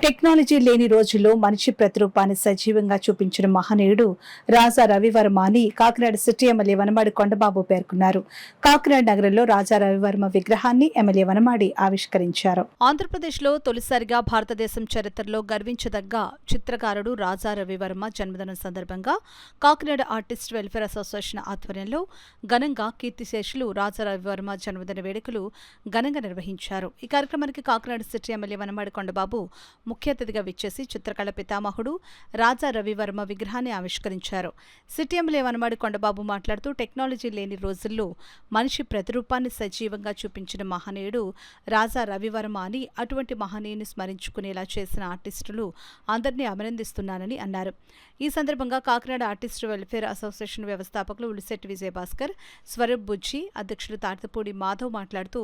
Technology లేని రోజుల్లో మనిషి ప్రతిరూపాన్ని సజీవంగా చూపించిన మహనీయుడు రాజా రవివర్మ అని కాకినాడ సిటీ ఎమ్మెల్యే వనమాడి కొండబాబు పేర్కొన్నారు. కాకినాడ నగరంలో రాజా రవివర్మ విగ్రహాన్ని ఎమ్మెల్యే వనమాడి ఆవిష్కరించారు. ఆంధ్రప్రదేశ్లో తొలిసారిగా భారతదేశం చరిత్రలో గర్వించదగ్గ చిత్రకారుడు రాజా రవివర్మ జన్మదినం సందర్భంగా కాకినాడ ఆర్టిస్ట్ వెల్ఫేర్ అసోసియేషన్ ఆధ్వర్యంలో ఘనంగా కీర్తిశేషులు రాజా రవివర్మ జన్మదిన వేడుకలు ఘనంగా నిర్వహించారు. ఈ కార్యక్రమానికి కాకినాడ సిటీ ఎమ్మెల్యే వనమాడి కొండబాబు ముఖ్య అతిథిగా విచ్చేసి చిత్రకళ పితామహుడు రాజా రవివర్మ విగ్రహాన్ని ఆవిష్కరించారు. సిటీ ఎమ్మెల్యే వనమాడి కొండబాబు మాట్లాడుతూ టెక్నాలజీ లేని రోజుల్లో మనిషి ప్రతిరూపాన్ని సజీవంగా చూపించిన మహనీయుడు రాజా రవివర్మ అని, అటువంటి మహనీయుని స్మరించుకునేలా చేసిన ఆర్టిస్టులు అందరినీ అభినందిస్తున్నానని అన్నారు. ఈ సందర్భంగా కాకినాడ ఆర్టిస్ట్ వెల్ఫేర్ అసోసియేషన్ వ్యవస్థాపకులు ఉలిశెట్టి విజయభాస్కర్, స్వరూప్ బుజ్జి, అధ్యక్షులు తాటిపూడి మాధవ్ మాట్లాడుతూ,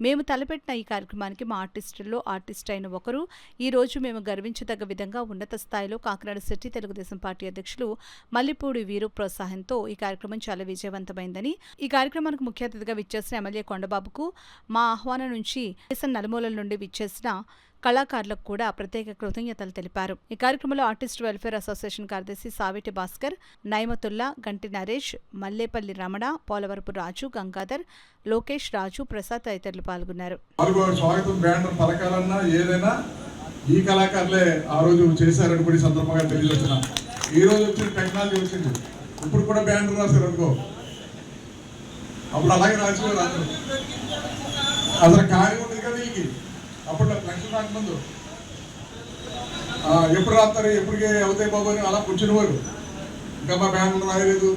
మేము తలపెట్టిన ఈ కార్యక్రమానికి మా ఆర్టిస్టుల్లో ఆర్టిస్ట్ అయిన ఒకరు ఈ రోజు మేము గర్వించదగ్గ విధంగా ఉన్నత స్థాయిలో కాకినాడ సిటీ తెలుగుదేశం పార్టీ అధ్యక్షులు మల్లిపూడి వీరు ప్రోత్సాహంతో ఈ కార్యక్రమం చాలా విజయవంతమైందని, ఈ కార్యక్రమానికి ముఖ్య అతిథిగా విచ్చేసిన ఎమ్మెల్యే కొండబాబుకు మా ఆహ్వానం నుంచి దేశం నలుమూలల నుండి విచ్చేసిన కళాకారులకు కూడా ప్రత్యేక కృతజ్ఞతలు తెలిపారు. ఈ కార్యక్రమంలో ఆర్టిస్ట్ వెల్ఫేర్ అసోసియేషన్ కార్యదర్శి సావిటి భాస్కర్, నైమతుల్లా, గంటి నరేష్, మల్లేపల్లి రమణ, పోలవరపు రాజు, గంగాధర్, లోకేష్, రాజు, ప్రసాద్ తదితరులు పాల్గొన్నారు. ఈ కళాకారులే ఆ రోజు చేశారని కూడా సందర్భంగా తెలియజేస్తున్నా. ఈ రోజు వచ్చిన టెక్నాలజీ వచ్చింది, ఇప్పుడు కూడా బ్యాండర్ రాశారు అనుకో, అప్పుడు అలాగే రాసేవారు అందరూ. అసలు కార్యం ఉంటుంది కదా వీళ్ళకి, అప్పుడు లక్షలు రాకముందు ఎప్పుడు రాస్తారు, ఎప్పటికే అవుతాయి బాబు అని అలా కూర్చునేవారు. ఇంకా మా బ్యాండర్ రాయలేదు,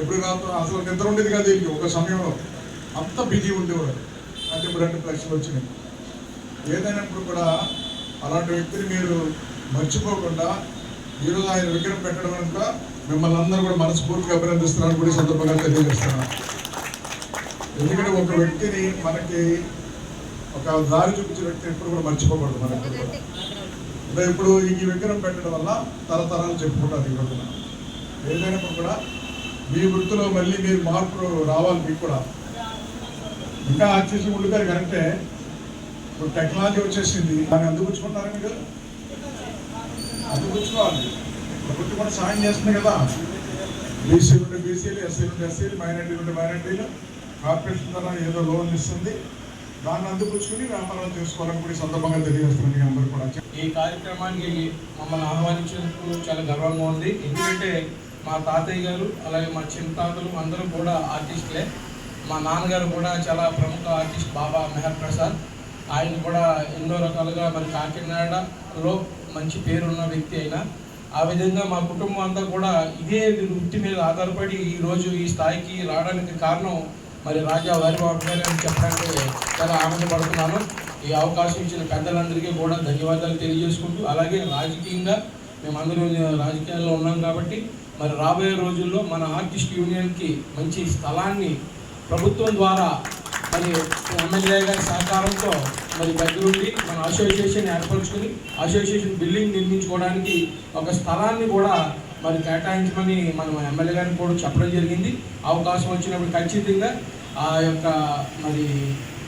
ఎప్పుడు రాస్తారు, అసలు నిద్ర ఉండేది కదా వీళ్ళకి. ఒక సమయంలో అంత బిజీ ఉండేవారు. అంటే ఇప్పుడు 2 లక్షలు వచ్చినాయి. ఏదైనప్పుడు కూడా అలాంటి వ్యక్తిని మీరు మర్చిపోకుండా ఈరోజు ఆయన విగ్రహం పెట్టడం కనుక మిమ్మల్ని అందరూ కూడా మనస్ఫూర్తిగా అభినందిస్తున్నాను కూడా సందర్భంగా తెలియజేస్తున్నాను. ఎందుకంటే ఒక వ్యక్తిని మనకి ఒక దారి చూపించే వ్యక్తి ఎప్పుడు కూడా మర్చిపోకూడదు. మనకి కూడా ఇప్పుడు ఈ విగ్రహం పెట్టడం వల్ల తరతరాలు చెప్పుకుంటారు. ఈ రోజున ఏదైనప్పుడు కూడా మీ వృత్తిలో మళ్ళీ మీరు మార్పు రావాలి. మీకు కూడా ఇంకా ఆర్టిస్ట్ ఉండుతారు కరెక్టే, ఇప్పుడు టెక్నాలజీ వచ్చేసింది, దాన్ని అందుపుచ్చుకుంటారా మీరు? అందుపుచ్చుకోవాలి. ప్రభుత్వం కూడా సాయం చేస్తుంది కదా, బీసీ నుండి బీసీలు, ఎస్సీ నుండి ఎస్సీలు, మైనార్టీ నుండి మైనార్టీలు, కార్పొరేషన్ ద్వారా ఏదో లోన్ ఇస్తుంది, దాన్ని అందుపుచ్చుకుని వ్యాపారాలు చేసుకోవాలని కూడా సందర్భంగా తెలియజేస్తున్నాను. అందరూ కూడా ఈ కార్యక్రమానికి మమ్మల్ని ఆహ్వానించినందుకు చాలా గర్వంగా ఉంది. ఎందుకంటే మా తాతయ్య గారు అలాగే మా చిన్నతాతలు అందరూ కూడా ఆర్టిస్టులే. మా నాన్నగారు కూడా చాలా ప్రముఖ ఆర్టిస్ట్ బాబా మెహర్ ప్రసాద్. ఆయన కూడా ఎన్నో రకాలుగా మన కాకినాడలో మంచి పేరున్న వ్యక్తి అయినా, ఆ విధంగా మా కుటుంబం అంతా కూడా ఇదే వృత్తి మీద ఆధారపడి ఈరోజు ఈ స్థాయికి రావడానికి కారణం మరి రాజా రవివర్మ గారు అని చెప్పడానికి చాలా ఆనందపడుతున్నాను. ఈ అవకాశం ఇచ్చిన పెద్దలందరికీ కూడా ధన్యవాదాలు తెలియజేసుకుంటూ, అలాగే రాజకీయంగా మేమందరూ రాజకీయాల్లో ఉన్నాం కాబట్టి మరి రాబోయే రోజుల్లో మన ఆర్టిస్ట్ యూనియన్కి మంచి స్థలాన్ని ప్రభుత్వం ద్వారా మరి ఎమ్మెల్యే గారి సహకారంతో మరి దగ్గరుండి మన అసోసియేషన్ ఏర్పరచుకుని అసోసియేషన్ బిల్డింగ్ నిర్మించుకోవడానికి ఒక స్థలాన్ని కూడా మరి కేటాయించమని మనం ఎమ్మెల్యే గారిని కూడా చెప్పడం జరిగింది. అవకాశం వచ్చినప్పుడు ఖచ్చితంగా ఆ యొక్క మరి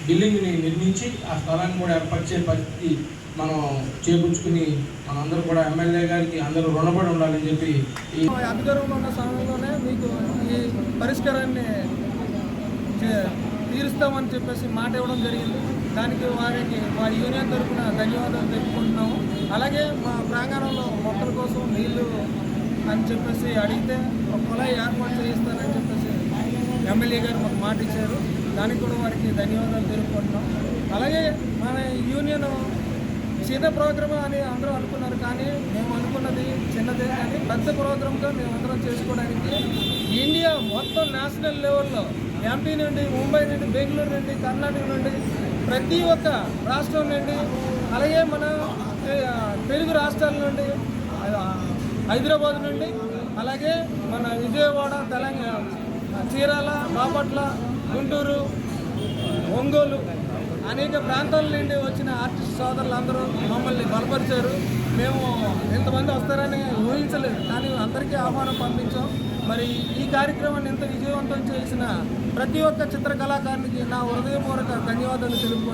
బిల్డింగ్ని నిర్మించి ఆ స్థలాన్ని కూడా ఏర్పరిచే పరిస్థితి మనం చేకూర్చుకుని మనందరూ కూడా ఎమ్మెల్యే గారికి అందరూ రుణపడి ఉండాలని చెప్పి ఈ అధికారంలో ఉన్న సమయంలోనే మీకు ఈ పరిష్కారాన్ని తీరుస్తామని చెప్పేసి మాట ఇవ్వడం జరిగింది. దానికి వారికి మా యూనియన్ తరఫున ధన్యవాదాలు తెలుపుకుంటున్నాము. అలాగే మా ప్రాంగణంలో మొక్కల కోసం నీళ్లు అని చెప్పేసి అడిగితే ఒక కుళాయి ఏర్పాటు చేయిస్తానని చెప్పేసి ఎమ్మెల్యే గారు మాకు మాట ఇచ్చారు. దానికి కూడా వారికి ధన్యవాదాలు తెలుపుకుంటున్నాం. అలాగే మన యూనియన్ చిన్న ప్రోగ్రామ్ అని అందరూ అనుకున్నారు, కానీ మేము అనుకున్నది చిన్నదే, కానీ పెద్ద ప్రోగ్రామ్గా మేము అందరం చేసుకోవడానికి ఇండియా మొత్తం నేషనల్ లెవెల్లో ఎంపీ నుండి, ముంబై నుండి, బెంగళూరు నుండి, కర్ణాటక నుండి, ప్రతి ఒక్క రాష్ట్రం నుండి, అలాగే మన తెలుగు రాష్ట్రాల నుండి, హైదరాబాద్ నుండి, అలాగే మన విజయవాడ, తెలంగాణ, చీరాల, బాపట్ల, గుంటూరు, ఒంగోలు అనేక ప్రాంతాల నుండి వచ్చిన ఆర్టిస్ట్ సోదరులందరూ మమ్మల్ని బలపరిచారు. మేము ఎంతమంది వస్తారని ఊహించలేదు, కానీ అందరికీ ఆహ్వానం పంపించాం. మరి ఈ కార్యక్రమాన్ని ఎంత విజయవంతం చేసిన ప్రతి ఒక్క చిత్ర కళాకారునికి నా హృదయపూర్వక ధన్యవాదాలు తెలుపు.